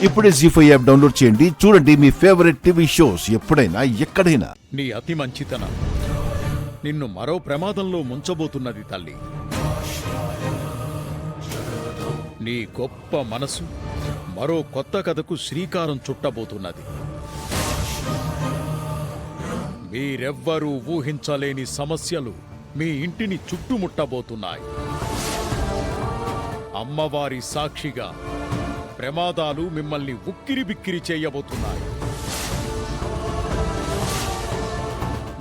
ఇప్పుడే జీ5 app download చేయండి. చూడండి మీ ఫేవరెట్ టీవీ షోస్ ఎప్పుడైనా ఎక్కడైనా. నీ అతి మంచితనం నిన్ను మరో ప్రమాదంలో ముంచబోతున్నది తల్లి. నీ గొప్ప మనసు మరో కొత్త కథకు శ్రీకారం చుట్టబోతున్నది. మీరెవ్వరూ ఊహించలేని సమస్యలు మీ ఇంటిని చుట్టుముట్టబోతున్నాయి. అమ్మవారి సాక్షిగా ప్రమాదాలు మిమ్మల్ని ఉక్కిరిబిక్కిరి చేయబోతున్నాయి.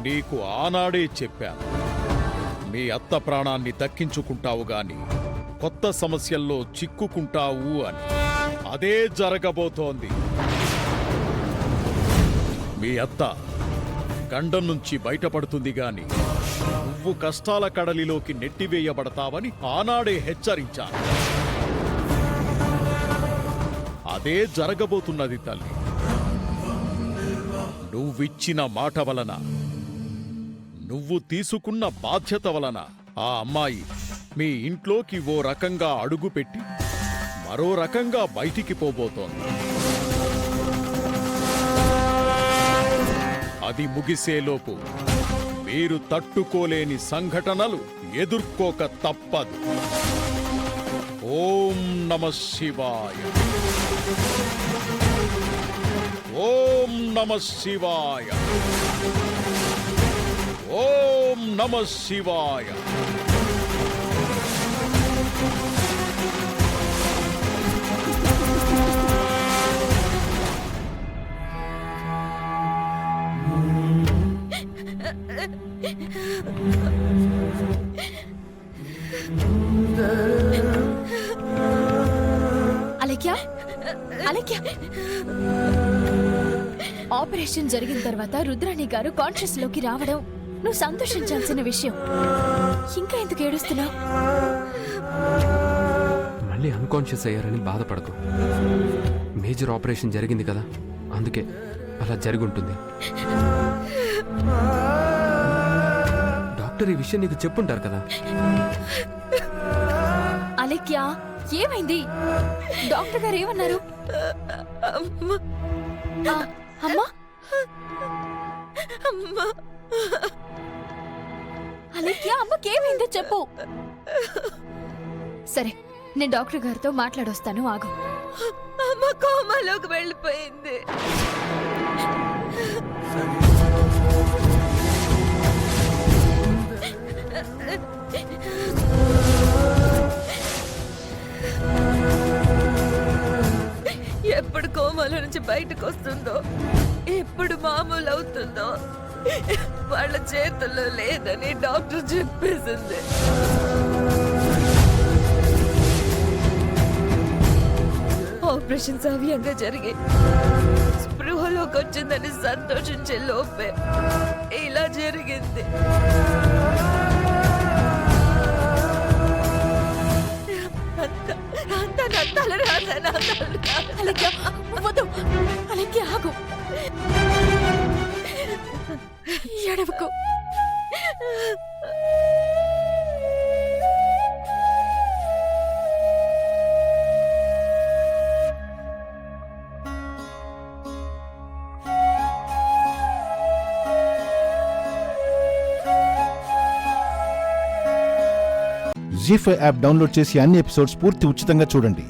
నీకు ఆనాడే చెప్పాను, మీ అత్త ప్రాణాన్ని దక్కించుకుంటావు గాని కొత్త సమస్యల్లో చిక్కుకుంటావు అని. అదే జరగబోతోంది. మీ అత్త గండం నుంచి బయటపడుతుంది గాని నువ్వు కష్టాల కడలిలోకి నెట్టివేయబడతావని ఆనాడే హెచ్చరించాను. అదే జరగబోతున్నది తల్లి. నువ్విచ్చిన మాట వలన, నువ్వు తీసుకున్న బాధ్యత వలన ఆ అమ్మాయి మీ ఇంట్లోకి ఓ రకంగా అడుగుపెట్టి మరో రకంగా బయటికి పోబోతోంది. అది ముగిసేలోపు మీరు తట్టుకోలేని సంఘటనలు ఎదుర్కోక తప్పదు. ఓం నమః శివాయ. ఓం నమః శివాయ. ఓం నమః శివాయ. ఆపరేషన్ జరిగిన తర్వాత రుద్రాణి గారు కాన్షియస్ లోకి రావడం నువ్వు సంతోషించాల్సిన విషయం. ఇంకా ఎందుకు ఏడుస్తున్నావు? మళ్ళీ అన్కాన్షియస్ అయ్యారని బాధపడకు. మేజర్ ఆపరేషన్ జరిగింది కదా, అందుకే అలా జరిగి ఉంటుంది. డాక్టర్ ఈ విషయం నీకు చెప్పుంటారు కదా. అలేఖ్య, ఏమైంది? డాక్టర్ గారు ఏమన్నారు? అమ్మా అలేఖ్య, అమ్మకేమైందో చెప్పు. సరే, నేను డాక్టర్ గారితో మాట్లాడొస్తాను, ఆగు. అమ్మ కోమాలోకి వెళ్ళిపోయింది. ఎప్పుడు కోమాలో నుంచి బయటకు వస్తుందో, ఎప్పుడు మామూలు అవుతుందో వాళ్ళ చేతుల్లో లేదని డాక్టర్ చెప్పేసింది. ఆపరేషన్ సవ్యంగా జరిగి స్పృహలోకి వచ్చిందని సంతోషించే లోపే ఇలా జరిగింది. ఆగు, ఎడవకు. జీ5 యాప్ డౌన్లోడ్ చేసి అన్ని ఎపిసోడ్స్ పూర్తి ఉచితంగా చూడండి.